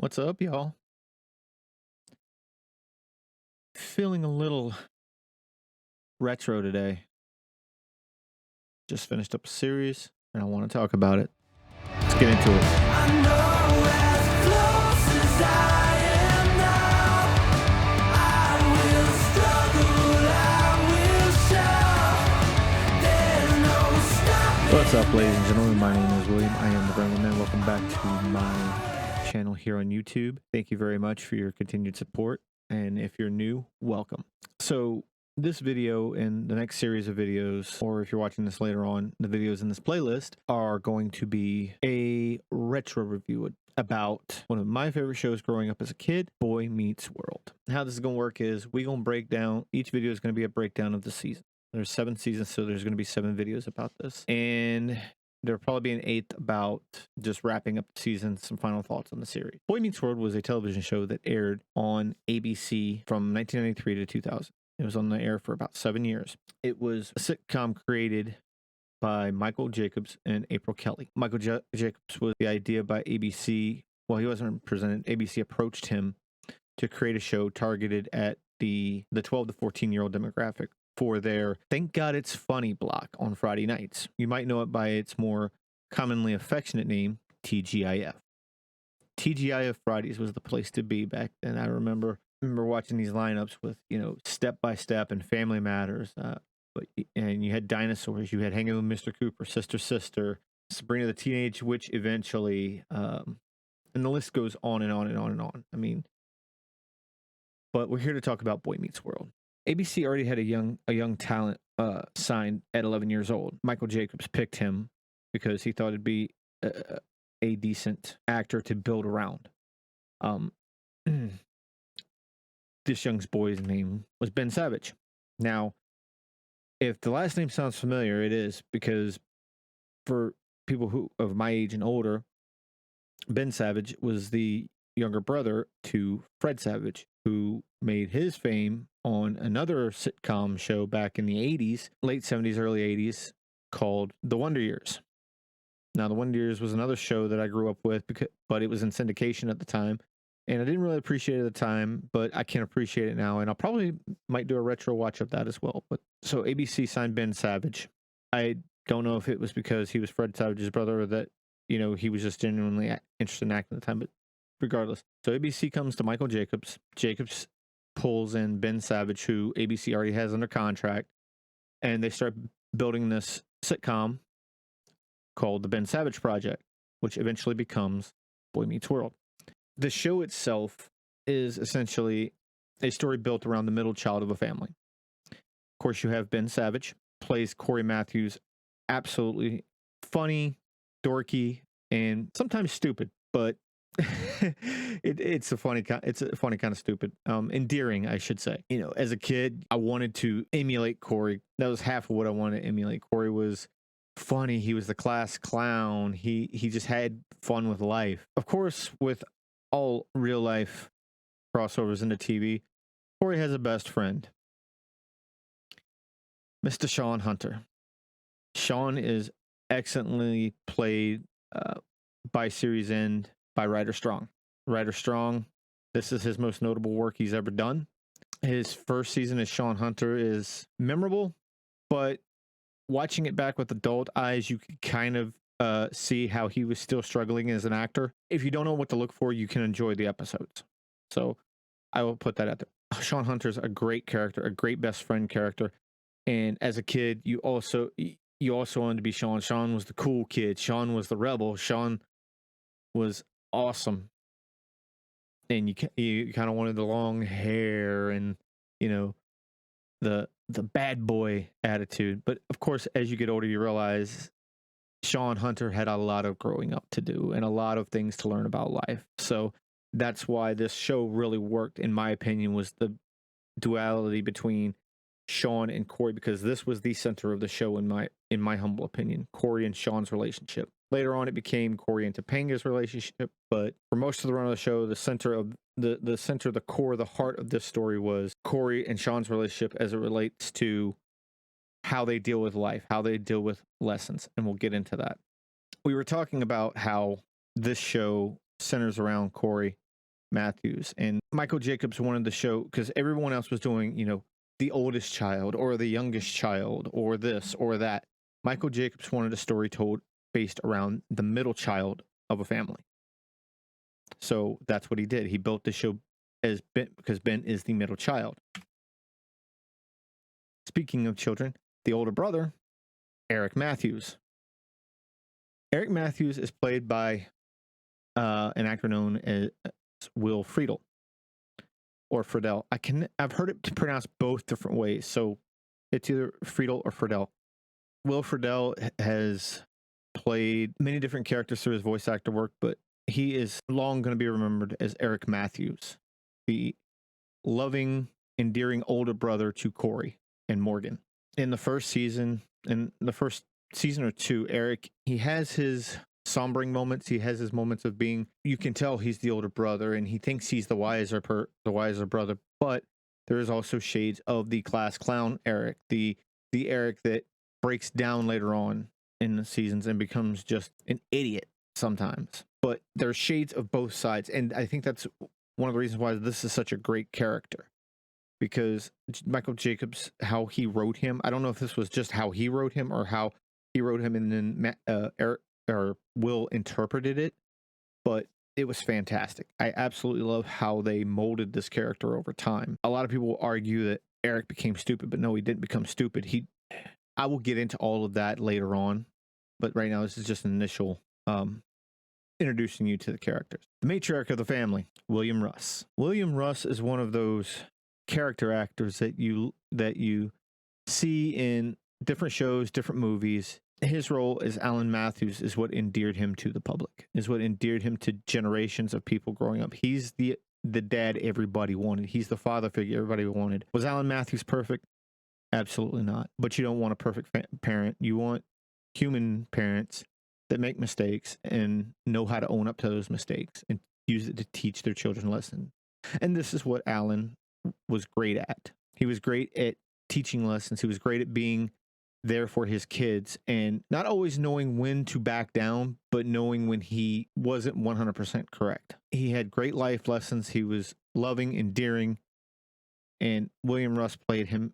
What's up, y'all? Feeling a little retro today. Just finished up a series and I want to talk about it. Let's get into it. I know as close as I am now, I will struggle, I will shout. There's no stopping. What's up, ladies and gentlemen? My name is William. I am the Ramblin. Welcome back to my channel here on YouTube. Thank you very much for your continued support. And if you're new, welcome. So this video and the next series of videos, or if you're watching this later on, the videos in this playlist are going to be a retro review about one of my favorite shows growing up as a kid, Boy Meets World. How this is going to work is we're going to break down, each video is going to be a breakdown of the season. There's 7 seasons, so there's going to be 7 videos about this. And there'll probably be an 8th about just wrapping up the season, some final thoughts on the series. Boy Meets World was a television show that aired on ABC from 1993 to 2000. It was on the air for about 7 years. It was a sitcom created by Michael Jacobs and April Kelly. Michael Jacobs was the idea by ABC. Well, he wasn't presented. ABC approached him to create a show targeted at the 12 to 14-year-old demographic for their Thank God It's Funny block on Friday nights. You might know it by its more commonly affectionate name, TGIF. TGIF Fridays was the place to be back then. I remember watching these lineups with, Step by Step and Family Matters. And you had dinosaurs. You had Hanging with Mr. Cooper, Sister, Sabrina the Teenage Witch eventually. And the list goes on and on and on and on. I mean, but we're here to talk about Boy Meets World. ABC already had a young talent signed at 11 years old. Michael Jacobs picked him because he thought it'd be a decent actor to build around. This young boy's name was Ben Savage. Now, if the last name sounds familiar, it is because for people who of my age and older, Ben Savage was the younger brother to Fred Savage, who made his fame on another sitcom show back in the 80s, late 70s, early 80s, called The Wonder Years. Now, The Wonder Years was another show that I grew up with, but it was in syndication at the time, and I didn't really appreciate it at the time, but I can appreciate it now, and I'll probably might do a retro watch of that as well. But so ABC signed Ben Savage. I don't know if it was because he was Fred Savage's brother or that, he was just genuinely interested in acting at the time, but regardless. So ABC comes to Michael Jacobs. Jacobs pulls in Ben Savage, who ABC already has under contract, and they start building this sitcom called The Ben Savage Project, which eventually becomes Boy Meets World. The show itself is essentially a story built around the middle child of a family. Of course, you have Ben Savage, plays Corey Matthews, absolutely funny, dorky, and sometimes stupid, but it's a funny kind of stupid, endearing, I should say. As a kid, I wanted to emulate Corey. That was half of what I wanted to emulate. Corey was funny. He was the class clown. He just had fun with life. Of course, with all real life crossovers into TV, Corey has a best friend, Mr. Sean Hunter. Sean is excellently played by series end by Ryder Strong. Ryder Strong, this is his most notable work he's ever done. His first season as Sean Hunter is memorable, but watching it back with adult eyes, you can kind of see how he was still struggling as an actor. If you don't know what to look for, you can enjoy the episodes. So I will put that out there. Sean Hunter's a great character, a great best friend character. And as a kid, you also wanted to be Sean. Sean was the cool kid. Sean was the rebel. Sean was awesome. And you kind of wanted the long hair and, the bad boy attitude. But of course, as you get older, you realize Sean Hunter had a lot of growing up to do and a lot of things to learn about life. So that's why this show really worked, in my opinion, was the duality between Sean and Corey, because this was the center of the show in my humble opinion, Corey and Sean's relationship. Later on, it became Corey and Topanga's relationship, but for most of the run of the show, the core, the heart of this story was Corey and Sean's relationship as it relates to how they deal with life, how they deal with lessons, and we'll get into that. We were talking about how this show centers around Corey Matthews. And Michael Jacobs wanted the show because everyone else was doing, the oldest child or the youngest child or this or that. Michael Jacobs wanted a story told based around the middle child of a family. So that's what he did. He built the show as Ben, because Ben is the middle child. Speaking of children, the older brother, Eric Matthews. Eric Matthews is played by an actor known as Will Friedle or Friedle. I've heard it pronounced both different ways, so it's either Friedle or Friedle. Will Friedle has played many different characters through his voice actor work, but he is long going to be remembered as Eric Matthews, the loving, endearing older brother to Corey and Morgan. In the first season or two, Eric, he has his sombering moments. He has his moments of being, you can tell he's the older brother and he thinks he's the wiser brother, but there is also shades of the class clown Eric, the Eric that breaks down later on in the seasons and becomes just an idiot sometimes. But there's shades of both sides, and I think that's one of the reasons why this is such a great character, because Michael Jacobs, how he wrote him, I don't know if this was just how he wrote him or how he wrote him and then Eric or Will interpreted it, but it was fantastic. I absolutely love how they molded this character over time. A lot of people argue that Eric became stupid, but no, he didn't become stupid. I will get into all of that later on, but right now this is just an initial introducing you to the characters. The matriarch of the family, William Russ. William Russ is one of those character actors that you see in different shows, different movies. His role as Alan Matthews is what endeared him to the public, is what endeared him to generations of people growing up. He's the dad everybody wanted. He's the father figure everybody wanted. Was Alan Matthews perfect? Absolutely not. But you don't want a perfect parent. You want human parents that make mistakes and know how to own up to those mistakes and use it to teach their children lessons. And this is what Alan was great at. He was great at teaching lessons. He was great at being there for his kids and not always knowing when to back down, but knowing when he wasn't 100% correct. He had great life lessons. He was loving, endearing, and William Russ played him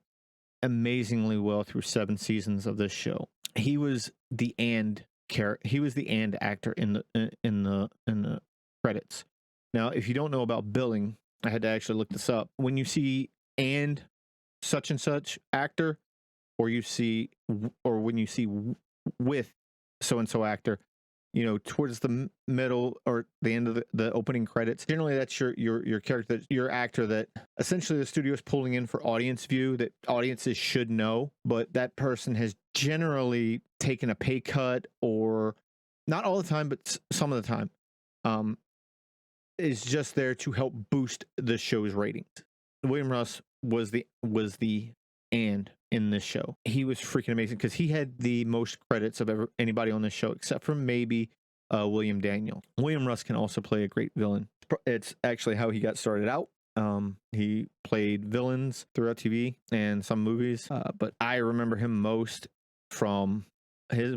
amazingly well through 7 seasons of this show. He was the actor in the credits. Now, if you don't know about billing, I had to actually look this up. When you see and such actor, or when you see with so and so actor, towards the middle or the end of the opening credits, generally that's your character, your actor that essentially the studio is pulling in for audience view that audiences should know, but that person has generally taken a pay cut, or not all the time, but some of the time, is just there to help boost the show's ratings. William Russ was the and in this show. He was freaking amazing because he had the most credits of anybody on this show, except for maybe William Daniel. William Russ can also play a great villain. It's actually how he got started out. He played villains throughout TV and some movies, but I remember him most from his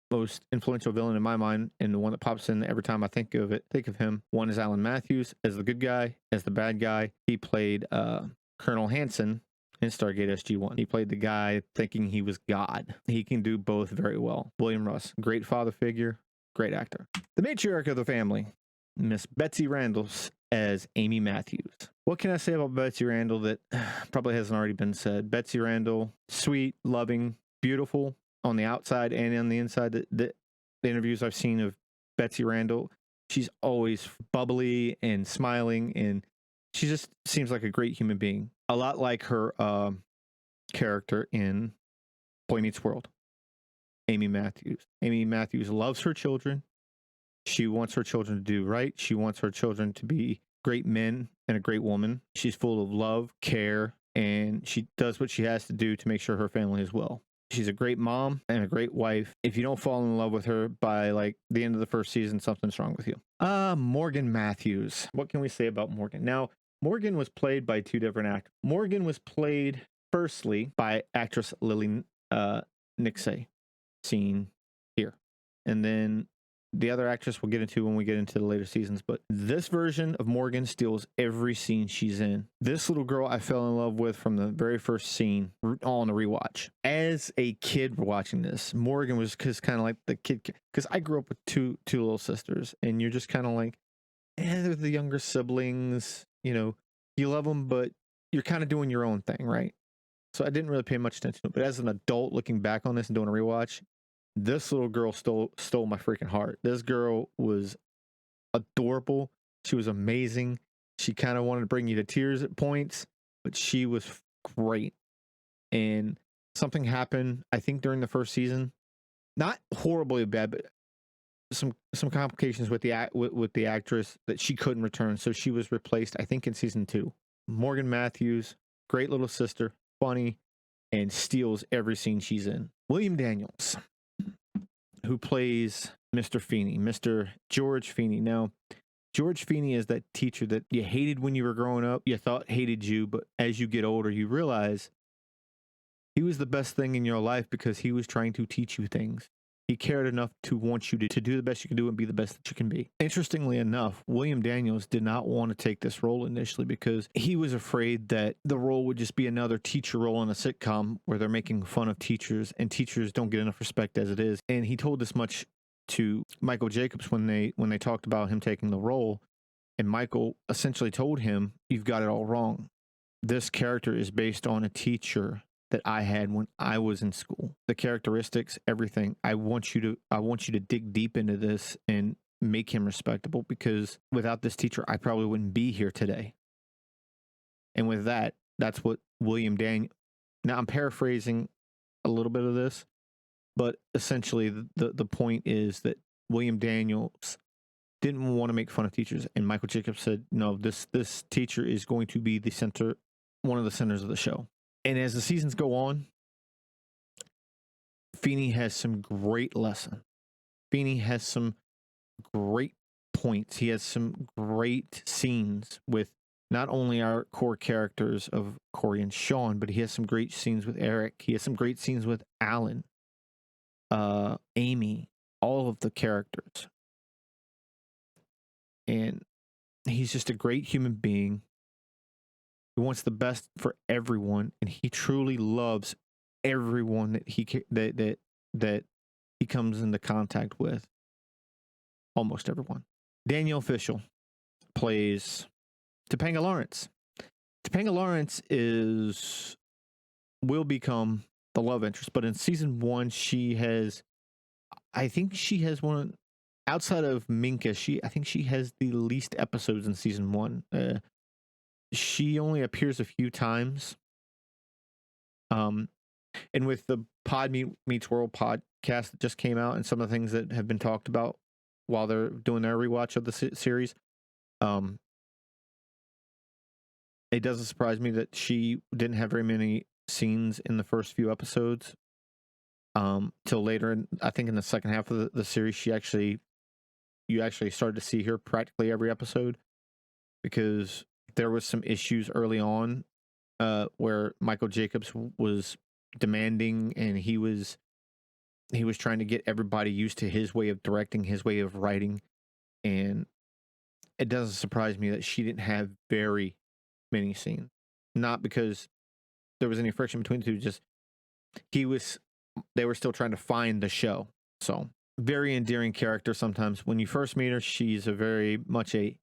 most influential villain in my mind, and the one that pops in every time I think of him. One is Alan Matthews as the good guy. As the bad guy, he played Colonel Hansen in Stargate SG-1. He played the guy thinking he was God. He can do both very well. William Russ, great father figure, great actor. The matriarch of the family, Miss Betsy Randall as Amy Matthews. What can I say about Betsy Randall that probably hasn't already been said? Betsy Randall, sweet, loving, beautiful on the outside and on the inside. The interviews I've seen of Betsy Randall, she's always bubbly and smiling, and she just seems like a great human being. A lot like her character in Boy Meets World, Amy Matthews. Amy Matthews loves her children. She wants her children to do right. She wants her children to be great men and a great woman. She's full of love, care, and she does what she has to do to make sure her family is well. She's a great mom and a great wife. If you don't fall in love with her by like the end of the first season, something's wrong with you. Morgan Matthews. What can we say about Morgan? Now, Morgan was played by 2 different actors. Morgan was played firstly by actress Lily Nixay, seen here. And then the other actress we'll get into when we get into the later seasons, but this version of Morgan steals every scene she's in. This little girl I fell in love with from the very first scene on the rewatch. As a kid watching this, Morgan was kind of like the kid, because I grew up with two little sisters, and you're just kind of like, they're the younger siblings, you love them, but you're kind of doing your own thing, right? So I didn't really pay much attention to it. But as an adult looking back on this and doing a rewatch, this little girl stole my freaking heart. This girl was adorable. She was amazing. She kind of wanted to bring you to tears at points, but she was great. And something happened, I think, during the first season. Not horribly bad, but some complications with the actress that she couldn't return. So she was replaced, I think, in season 2. Morgan Matthews, great little sister, funny, and steals every scene she's in. William Daniels, who plays Mr. Feeney, Mr. George Feeney. Now, George Feeney is that teacher that you hated when you were growing up. You thought hated you, but as you get older, you realize he was the best thing in your life because he was trying to teach you things. He cared enough to want you to do the best you can do and be the best that you can be. Interestingly enough, William Daniels did not want to take this role initially because he was afraid that the role would just be another teacher role in a sitcom where they're making fun of teachers, and teachers don't get enough respect as it is. And he told this much to Michael Jacobs when they talked about him taking the role, and Michael essentially told him, "You've got it all wrong. This character is based on a teacher that I had when I was in school. The characteristics, everything. I want you to dig deep into this and make him respectable, because without this teacher, I probably wouldn't be here today." And with that, that's what William Daniels. Now I'm paraphrasing a little bit of this, but essentially the point is that William Daniels didn't want to make fun of teachers, and Michael Jacobs said, "No, this teacher is going to be one of the centers of the show." And as the seasons go on, Feeney has some great lessons. Feeney has some great points. He has some great scenes with not only our core characters of Corey and Sean, but he has some great scenes with Eric. He has some great scenes with Alan, Amy, all of the characters. And he's just a great human being. He wants the best for everyone, and he truly loves everyone that he comes into contact with. Almost everyone. Danielle Fishel plays Topanga Lawrence. Topanga Lawrence will become the love interest, but in season 1, I think she has one outside of Minka. I think she has the least episodes in season 1. She only appears a few times. And with the Pod Meets World podcast that just came out, and some of the things that have been talked about while they're doing their rewatch of the series, it doesn't surprise me that she didn't have very many scenes in the first few episodes. Till later, I think in the second half of the series, you actually started to see her practically every episode, because there was some issues early on where Michael Jacobs was demanding, and he was trying to get everybody used to his way of directing, his way of writing. And it doesn't surprise me that she didn't have very many scenes. Not because there was any friction between the two, just they were still trying to find the show. So, very endearing character sometimes. When you first meet her, she's a very much a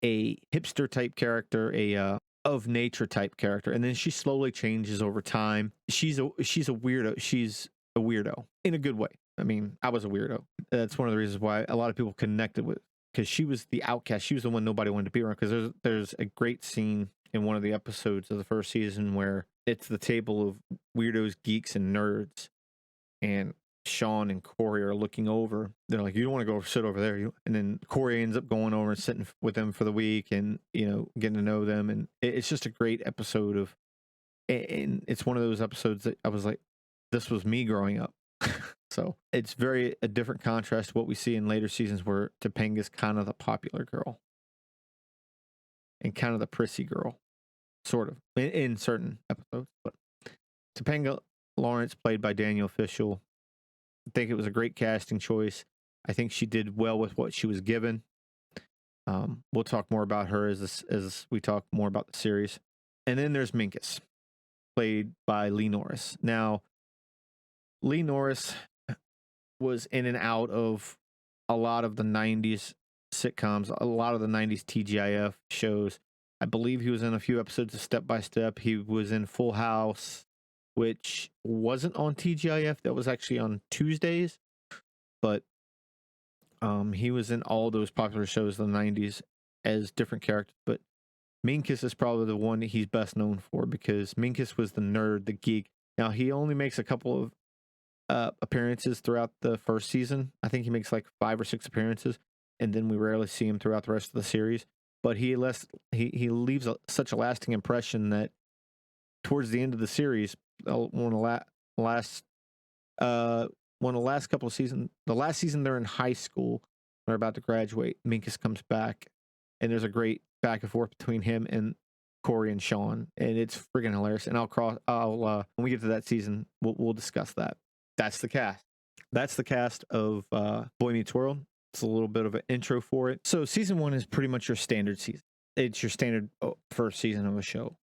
hipster type character, of nature type character, and then she slowly changes over time. She's a weirdo. She's a weirdo in a good way. I mean, I was a weirdo. That's one of the reasons why a lot of people connected with, because she was the outcast. She was the one nobody wanted to be around. Because there's a great scene in one of the episodes of the first season where it's the table of weirdos, geeks, and nerds, and Sean and Corey are looking over. They're like, "You don't want to go sit over there." And then Corey ends up going over and sitting with them for the week, and getting to know them. And it's just a great episode and it's one of those episodes that I was like, this was me growing up. So it's a different contrast to what we see in later seasons, where Topanga's kind of the popular girl and kind of the prissy girl, sort of, in certain episodes. But Topanga Lawrence, played by Danielle Fishel, I think it was a great casting choice. I think she did well with what she was given. We'll talk more about her as we talk more about the series. And then there's Minkus, played by Lee Norris. Now, Lee Norris was in and out of a lot of the 90s sitcoms, a lot of the 90s TGIF shows. I believe he was in a few episodes of Step by Step. He was in Full House, which wasn't on TGIF. That was actually on Tuesdays. But he was in all those popular shows in the 90s as different characters. But Minkus is probably the one that he's best known for because Minkus was the nerd, the geek. Now, he only makes a couple of appearances throughout the first season. I think he makes like 5 or 6 appearances, and then we rarely see him throughout the rest of the series. But he leaves such a lasting impression that towards the end of the series, one of the last couple of seasons, the last season they're in high school, they're about to graduate. Minkus comes back, and there's a great back and forth between him and Corey and Sean, and it's freaking hilarious. And when we get to that season, we'll discuss that. That's the cast. That's the cast of Boy Meets World. It's a little bit of an intro for it. So season 1 is pretty much your standard season. It's your standard first season of a show.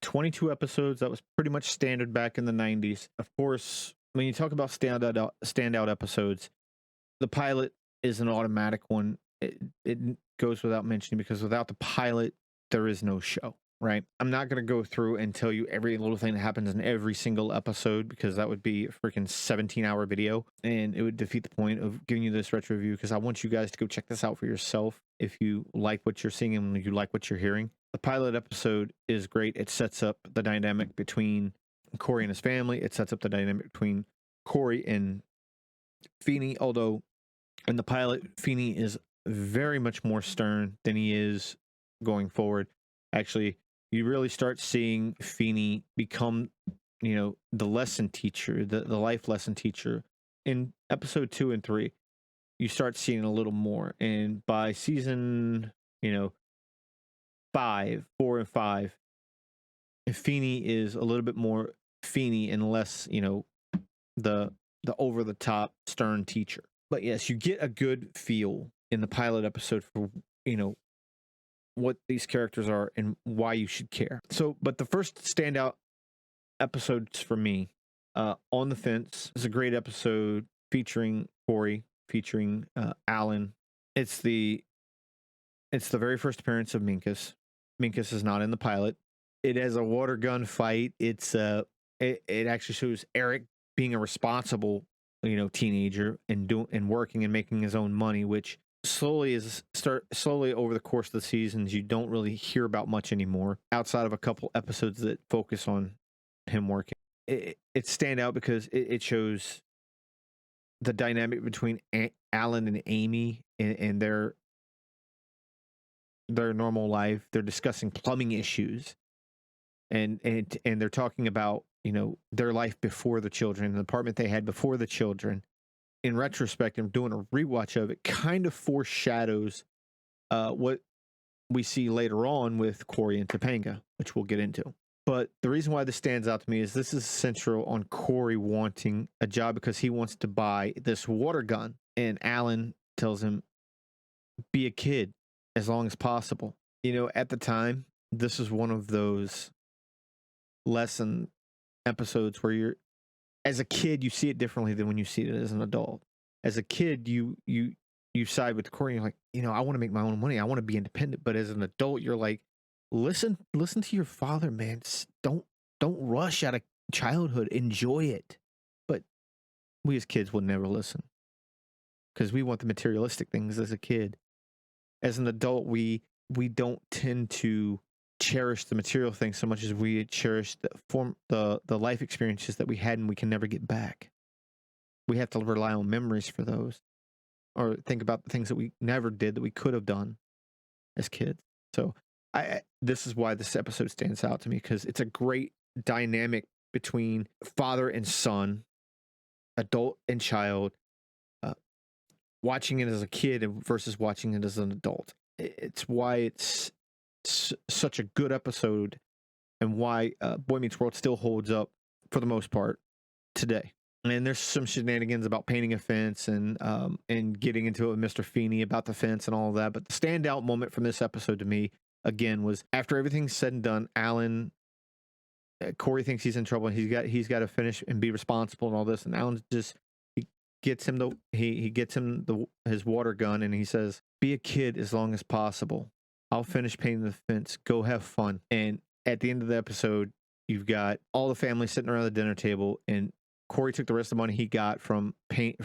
22 episodes. That was pretty much standard back in the 90s. Of course, when you talk about standout episodes, the pilot is an automatic one. It goes without mentioning because without the pilot, there is no show. Right. I'm not going to go through and tell you every little thing that happens in every single episode because that would be a freaking 17-hour video and it would defeat the point of giving you this retro review because I want you guys to go check this out for yourself if you like what you're seeing and you like what you're hearing. The pilot episode is great. It sets up the dynamic between Corey and his family. It sets up the dynamic between Corey and Feeney, although in the pilot, Feeney is very much more stern than he is going forward. Actually, you really start seeing Feeney become, the lesson teacher, the life lesson teacher in episode 2 and 3. You start seeing a little more. And by season, 4 and 5, Feeney is a little bit more Feeney and less, the over the top stern teacher. But yes, you get a good feel in the pilot episode for, what these characters are and why you should care. So, but the first standout episodes for me, On the Fence is a great episode featuring Corey, featuring Alan. It's the very first appearance of Minkus. Minkus is not in the pilot. It has a water gun fight. It actually shows Eric being a responsible, teenager and working and making his own money, which slowly over the course of the seasons you don't really hear about much anymore outside of a couple episodes that focus on him working. It stand out because it shows the dynamic between Alan and Amy and their normal life. They're discussing plumbing issues and they're talking about their life before the children, the apartment they had before the children. In retrospect, I'm doing a rewatch of it, kind of foreshadows what we see later on with Corey and Topanga, which we'll get into. But the reason why this stands out to me is this is central on Corey wanting a job because he wants to buy this water gun. And Alan tells him, be a kid as long as possible. At the time, this is one of those lesson episodes where as a kid, you see it differently than when you see it as an adult. As a kid, you side with Corey. You're like, I want to make my own money. I want to be independent. But as an adult, you're like, listen to your father, man. Don't rush out of childhood. Enjoy it. But we as kids would never listen because we want the materialistic things as a kid. As an adult, we don't tend to cherish the material things so much as we cherish the life experiences that we had and we can never get back. We have to rely on memories for those, or think about the things that we never did that we could have done as kids. So this is why this episode stands out to me, because it's a great dynamic between father and son, adult and child, watching it as a kid versus watching it as an adult. It's why it's such a good episode and why Boy Meets World still holds up for the most part today. And there's some shenanigans about painting a fence and getting into it with Mr. Feeney about the fence and all of that. But the standout moment from this episode to me, again, was after everything's said and done, Alan Corey thinks he's in trouble and he's got to finish and be responsible and all this. And Alan just he gets him his water gun and he says, "Be a kid as long as possible. I'll finish painting the fence. Go have fun." And at the end of the episode, you've got all the family sitting around the dinner table, and Corey took the rest of the money he got from painting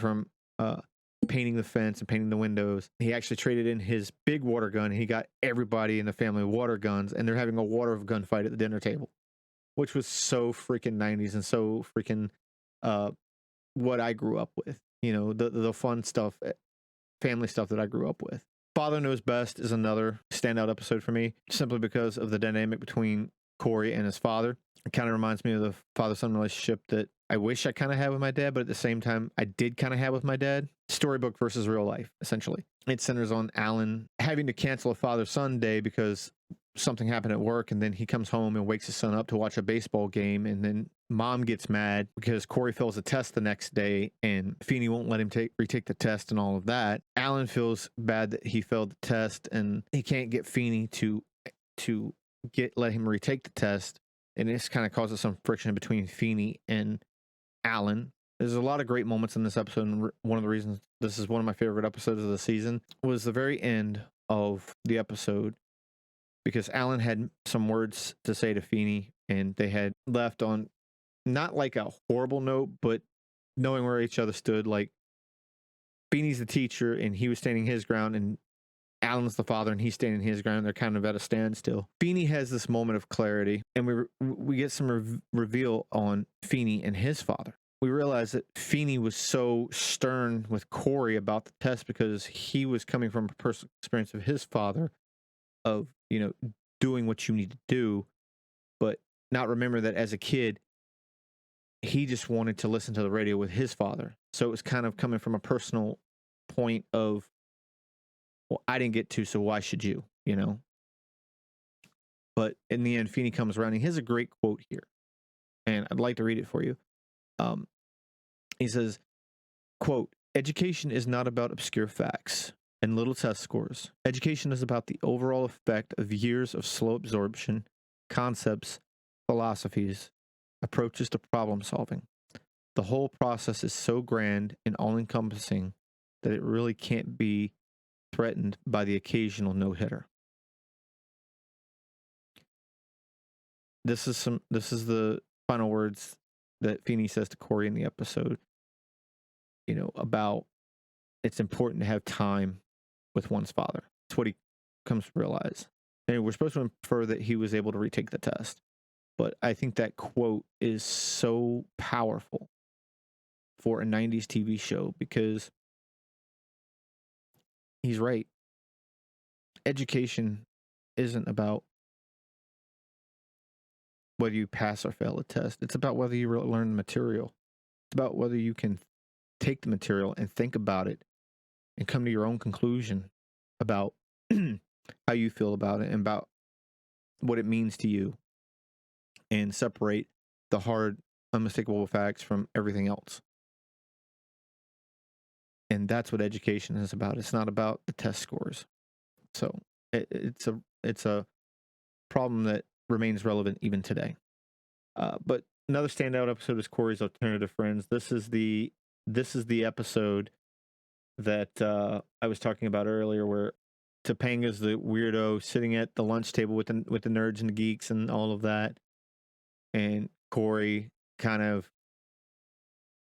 the fence and painting the windows. He actually traded in his big water gun. And he got everybody in the family water guns, and they're having a water gun fight at the dinner table, which was so freaking 90s and so freaking what I grew up with. You know, the fun stuff, family stuff that I grew up with. Father Knows Best is another standout episode for me, simply because of the dynamic between Corey and his father. It kind of reminds me of the father-son relationship that I wish I kind of had with my dad, but at the same time, I did kind of have with my dad. Storybook versus real life, essentially. It centers on Alan having to cancel a father-son day because something happened at work, and then he comes home and wakes his son up to watch a baseball game, and then mom gets mad because Corey fails a test the next day and Feeney won't let him retake the test and all of that. Alan feels bad that he failed the test and he can't get Feeney to let him retake the test, and this kind of causes some friction between Feeney and Alan. There's a lot of great moments in this episode, and one of the reasons this is one of my favorite episodes of the season was the very end of the episode, because Alan had some words to say to Feeney, and they had left on not like a horrible note, but knowing where each other stood. Like, Feeney's the teacher, and he was standing his ground, and Alan's the father, and he's standing his ground. They're kind of at a standstill. Feeney has this moment of clarity, and we get some reveal on Feeney and his father. We realize that Feeney was so stern with Corey about the test because he was coming from a personal experience of his father of, you know, doing what you need to do, but not remember that as a kid, he just wanted to listen to the radio with his father. So it was kind of coming from a personal point of, well, I didn't get to, so why should you, you know? But in the end, Feeney comes around, and he has a great quote here, and I'd like to read it for you. He says, quote, "Education is not about obscure facts and little test scores. Education is about the overall effect of years of slow absorption, concepts, philosophies, approaches to problem solving. The whole process is so grand and all-encompassing that it really can't be threatened by the occasional no-hitter." This is the final words that Feeney says to Corey in the episode, you know, about it's important to have time with one's father. That's what he comes to realize. And we're supposed to infer that he was able to retake the test. But I think that quote is so powerful for a 90s TV show, because he's right. Education isn't about whether you pass or fail a test. It's about whether you learn the material. It's about whether you can take the material and think about it and come to your own conclusion about how you feel about it and about what it means to you, and separate the hard, unmistakable facts from everything else. And that's what education is about. It's not about the test scores. So it's a problem that remains relevant even today. But another standout episode is Corey's Alternative Friends. This is the episode that I was talking about earlier, where Topanga's the weirdo sitting at the lunch table with the nerds and the geeks and all of that, and Corey kind of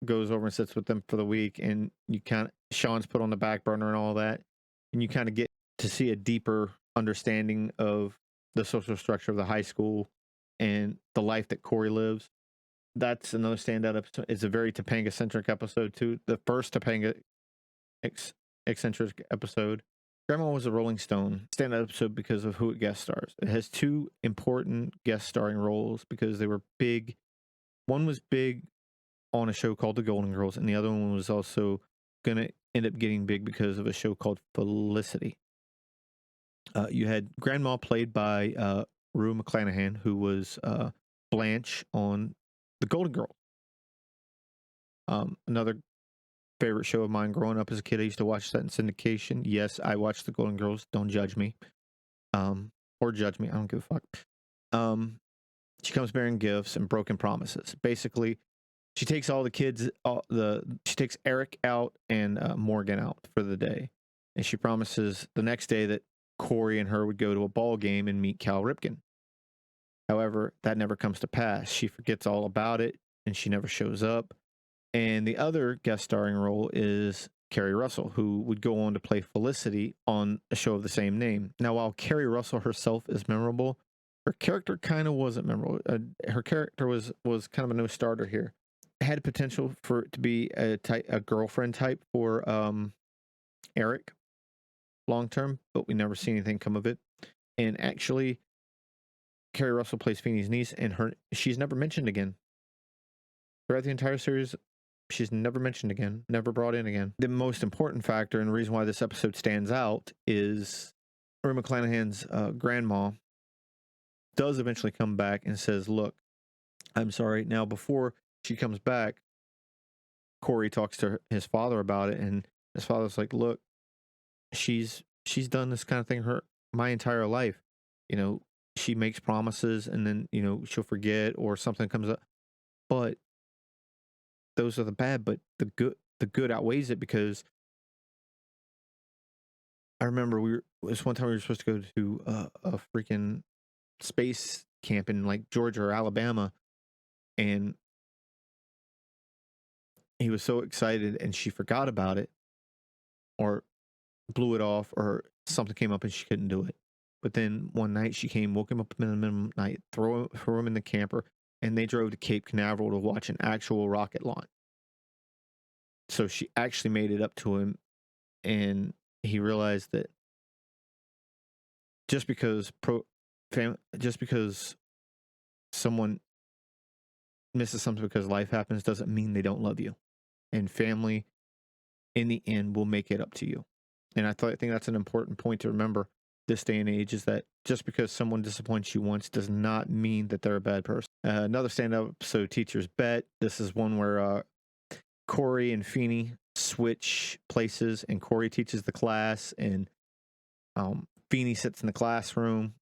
goes over and sits with them for the week, and Sean's put on the back burner and all that, and you kind of get to see a deeper understanding of the social structure of the high school and the life that Corey lives. That's another standout episode. It's a very Topanga-centric episode, too. The first Topanga eccentric episode. Grandma Was a Rolling Stone. Standout episode because of who it guest stars. It has two important guest starring roles because they were big. One was big on a show called The Golden Girls, and the other one was also going to end up getting big because of a show called Felicity. You had Grandma, played by Rue McClanahan, who was Blanche on The Golden Girls. Another favorite show of mine growing up as a kid. I used to watch that in syndication. Yes, I watched the Golden Girls. Don't judge me. Or judge me. I don't give a fuck. She comes bearing gifts and broken promises. Basically, she takes all the kids. She takes Eric out and Morgan out for the day, and she promises the next day that Corey and her would go to a ball game and meet Cal Ripken. However, that never comes to pass. She forgets all about it, and she never shows up. And the other guest starring role is Carrie Russell, who would go on to play Felicity on a show of the same name. Now, while Carrie Russell herself is memorable, her character kind of wasn't memorable. Her character was kind of a no starter here. It had potential for it to be a girlfriend type for Eric long term, but we never see anything come of it. And actually, Carrie Russell plays Feeney's niece, and she's never mentioned again. Throughout the entire series, she's never mentioned again, never brought in again. The most important factor and the reason why this episode stands out is Rue McClanahan's grandma does eventually come back and says, look, I'm sorry. Now, before she comes back, Corey talks to his father about it, and his father's like, look, she's done this kind of thing my entire life. You know, she makes promises and then, you know, she'll forget or something comes up. But those are the bad, but the good outweighs it, because I remember this one time we were supposed to go to a freaking space camp in like Georgia or Alabama, and he was so excited and she forgot about it or blew it off or something came up and she couldn't do it. But then one night she woke him up in the middle of the night, threw him in the camper, and they drove to Cape Canaveral to watch an actual rocket launch. So she actually made it up to him, and he realized that just because someone misses something because life happens doesn't mean they don't love you. And family, in the end, will make it up to you. And I think that's an important point to remember this day and age, is that just because someone disappoints you once does not mean that they're a bad person. Another standout episode, Teacher's Bet. This is one where Corey and Feeney switch places, and Corey teaches the class, and Feeney sits in the classroom.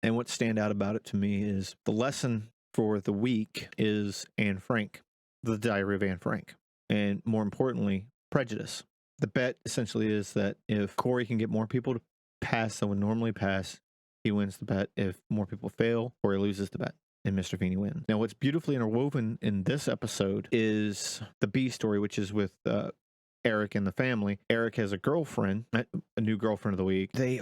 And what stand out about it to me is the lesson for the week is Anne Frank, the Diary of Anne Frank, and more importantly, prejudice. The bet essentially is that if Corey can get more people to pass than would normally pass, he wins the bet. If more people fail, Corey loses the bet, and Mr. Feeney wins. Now, what's beautifully interwoven in this episode is the B story, which is with Eric and the family. Eric has a girlfriend, a new girlfriend of the week. They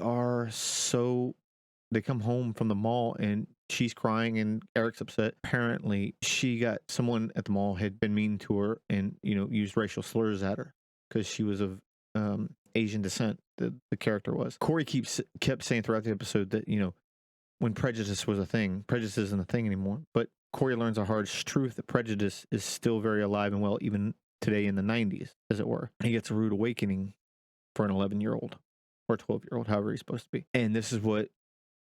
come home from the mall and she's crying and Eric's upset. Apparently, someone at the mall had been mean to her and, you know, used racial slurs at her because she was of Asian descent. The character was. Corey kept saying throughout the episode that, you know, when prejudice was a thing, prejudice isn't a thing anymore. But Corey learns a harsh truth that prejudice is still very alive and well, even today in the 90s, as it were. He gets a rude awakening for an 11-year-old or 12-year-old, however he's supposed to be. And this is what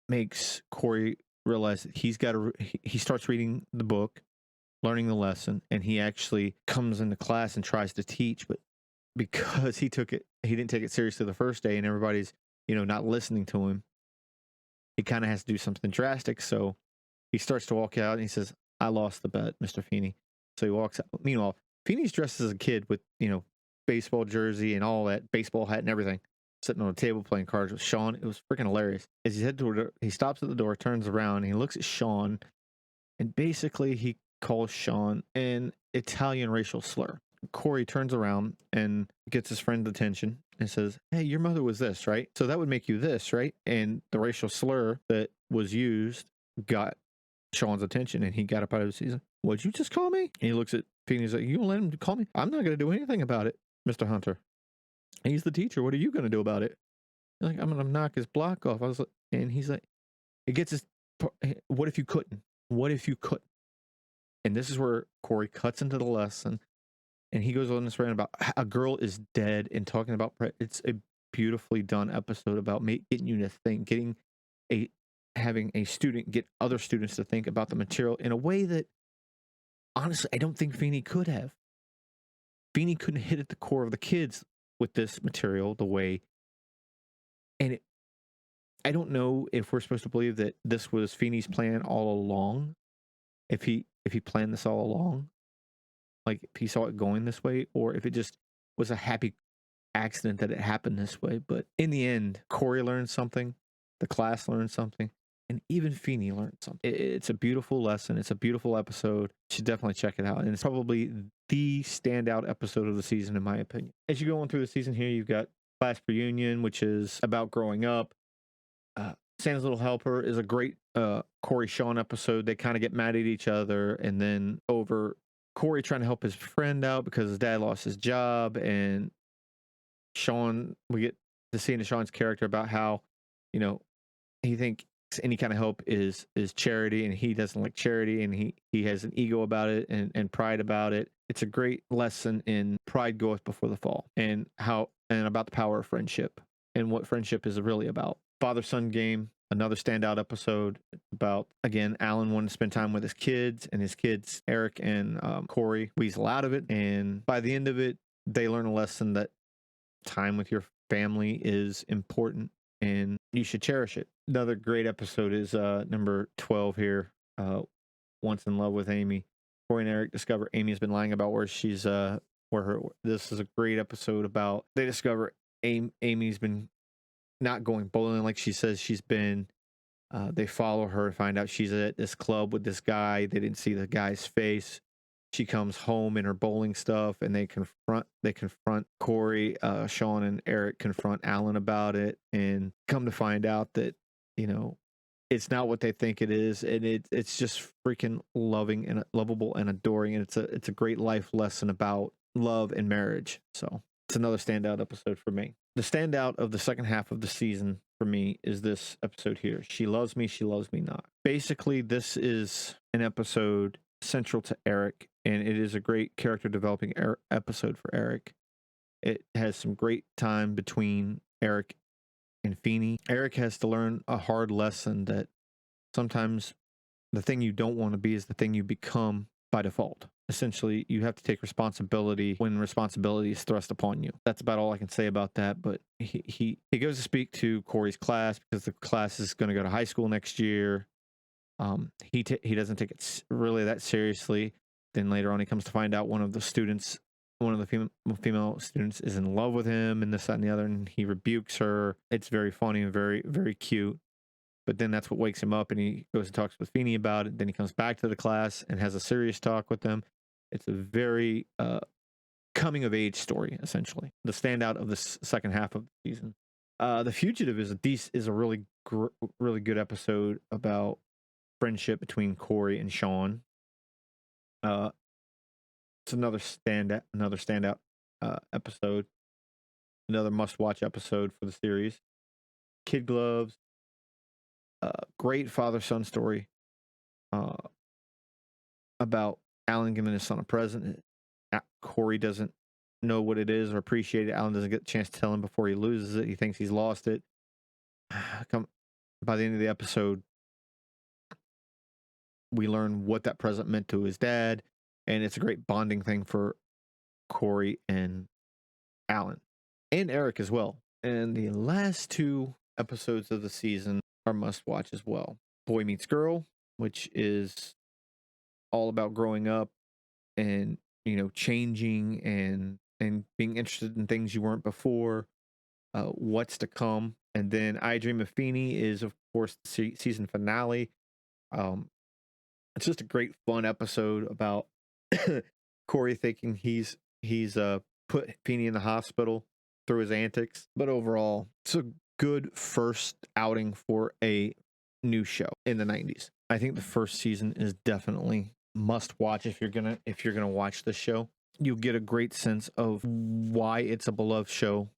makes Corey realize that he starts reading the book, learning the lesson, and he actually comes into class and tries to teach, but because he didn't take it seriously the first day and everybody's, you know, not listening to him, he kind of has to do something drastic. So he starts to walk out and he says, I lost the bet, Mr. Feeney. So he walks out. Meanwhile, Feeney's dressed as a kid with, you know, baseball jersey and all that, baseball hat and everything, sitting on a table playing cards with Sean. It was freaking hilarious. As he stops at the door, turns around, and he looks at Sean, and basically he calls Sean an Italian racial slur. Corey turns around and gets his friend's attention and says, hey, your mother was this, right? So that would make you this, right? And the racial slur that was used got Sean's attention, and he got up out of his seat. What'd you just call me? And he looks at Feeney. He's like, you gonna let him call me? I'm not going to do anything about it, Mr. Hunter. He's the teacher. What are you going to do about it? He's like, I'm going to knock his block off. And he's like, it gets his, what if you couldn't? What if you couldn't? And this is where Corey cuts into the lesson. And he goes on this rant about a girl is dead and talking about, it's a beautifully done episode about getting you to think, having a student get other students to think about the material in a way that, honestly, I don't think Feeney could have. Feeney couldn't hit at the core of the kids with this material the way, and I don't know if we're supposed to believe that this was Feeney's plan all along, if he planned this all along, like if he saw it going this way, or if it just was a happy accident that it happened this way. But in the end, Corey learned something, the class learned something, and even Feeney learned something. It's a beautiful lesson. It's a beautiful episode. You should definitely check it out. And it's probably the standout episode of the season, in my opinion. As you go on through the season here, you've got Class Reunion, which is about growing up. Santa's Little Helper is a great Corey Sean episode. They kind of get mad at each other, and then over Corey trying to help his friend out because his dad lost his job, and Sean, we get to see into Sean's character about how, you know, he thinks any kind of help is charity, and he doesn't like charity, and he has an ego about it and pride about it. It's a great lesson in pride goeth before the fall, and about the power of friendship and what friendship is really about. Father-son game, another standout episode about, again, Alan wanting to spend time with his kids, and his kids, Eric and Corey, weasel out of it. And by the end of it, they learn a lesson that time with your family is important and you should cherish it. Another great episode is number 12 here, Once in Love with Amy. Corey and Eric discover Amy has been lying about where she's this is a great episode about, they discover Amy's been not going bowling like she says she's been. They follow her and find out she's at this club with this guy. They didn't see the guy's face. She comes home in her bowling stuff, and they confront Corey. Sean and Eric confront Alan about it, and come to find out that, you know, it's not what they think it is, and it's just freaking loving and lovable and adoring, and it's a great life lesson about love and marriage. So it's another standout episode for me. The standout of the second half of the season for me is this episode here. She Loves Me, She Loves Me Not. Basically, this is an episode central to Eric, and it is a great character developing episode for Eric. It has some great time between Eric and Feeney. Eric has to learn a hard lesson that sometimes the thing you don't want to be is the thing you become by default. Essentially, you have to take responsibility when responsibility is thrust upon you. That's about all I can say about that. But he goes to speak to Corey's class because the class is going to go to high school next year. He doesn't take it really that seriously. Then later on, he comes to find out one of the female students is in love with him, and this, that, and the other, and he rebukes her. It's very funny and very, very cute. But then that's what wakes him up, and he goes and talks with Feeney about it. Then he comes back to the class and has a serious talk with them. It's a very coming of age story, essentially. The standout of the second half of the season. The Fugitive is a really really good episode about friendship between Corey and Sean. It's another standout episode. Another must-watch episode for the series. Kid Gloves. Great father-son story about Alan giving his son a present. Corey doesn't know what it is or appreciate it. Alan doesn't get a chance to tell him before he loses it. He thinks he's lost it. By the end of the episode, we learn what that present meant to his dad, and it's a great bonding thing for Corey and Alan, and Eric as well. And the last two episodes of the season are must watch as well. Boy Meets Girl, which is all about growing up and, you know, changing and being interested in things you weren't before, what's to come. And then I Dream of Feeney is, of course, the season finale. It's just a great fun episode about Corey thinking he's put Feeney in the hospital through his antics. But overall, it's a good first outing for a new show in the 90s. I think the first season is definitely must watch if you're gonna watch this show. You'll get a great sense of why it's a beloved show.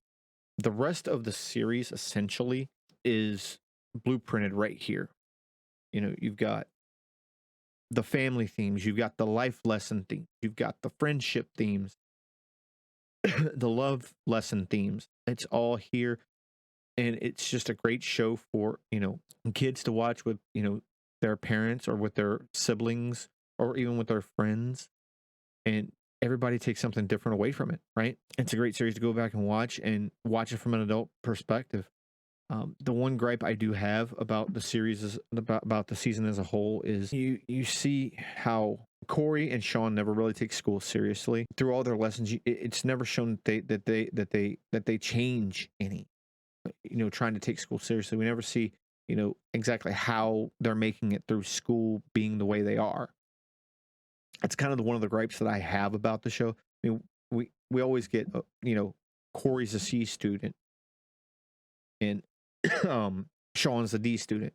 The rest of the series essentially is blueprinted right here. You know, you've got the family themes, you've got the life lesson themes, you've got the friendship themes, the love lesson themes. It's all here, and it's just a great show for, you know, kids to watch with, you know, their parents or with their siblings or even with their friends. And everybody takes something different away from it, right? It's a great series to go back and watch it from an adult perspective. The one gripe I do have about the series is about the season as a whole is you see how Corey and Sean never really take school seriously. Through all their lessons, it's never shown that they change any. Trying to take school seriously. We never see exactly how they're making it through school being the way they are. It's kind of one of the gripes that I have about the show. I mean, we always get Corey's a C student and Sean's a D student,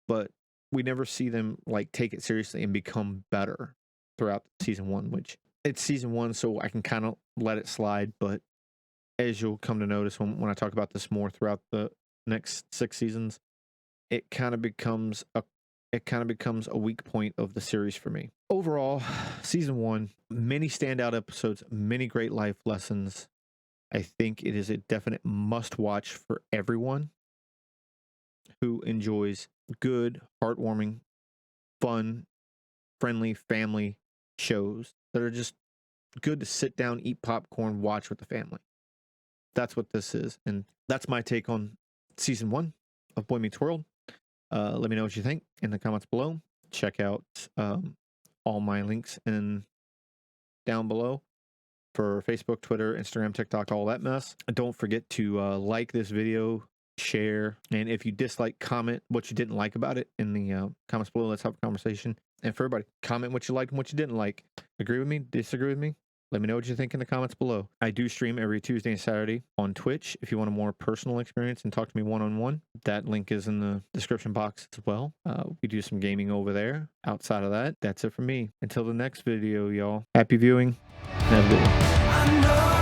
but we never see them like take it seriously and become better throughout season one. Which it's season one, so I can kind of let it slide. But as you'll come to notice when I talk about this more throughout the next 6 seasons, it kind of becomes a weak point of the series for me. Overall, season one, many standout episodes, many great life lessons. I think it is a definite must watch for everyone who enjoys good, heartwarming, fun, friendly family shows that are just good to sit down, eat popcorn, watch with the family. That's what this is. And that's my take on season one of Boy Meets World. Let me know what you think in the comments below. Check out all my links down below for Facebook, Twitter, Instagram, TikTok, all that mess. Don't forget to like this video, share, and if you dislike, comment what you didn't like about it in the comments below. Let's have a conversation. And for everybody, comment what you liked and what you didn't like. Agree with me? Disagree with me? Let me know what you think in the comments below. I do stream every Tuesday and Saturday on Twitch. If you want a more personal experience and talk to me one-on-one, that link is in the description box as well. We do some gaming over there. Outside of that, that's it for me. Until the next video, y'all. Happy viewing. Have a good one. I know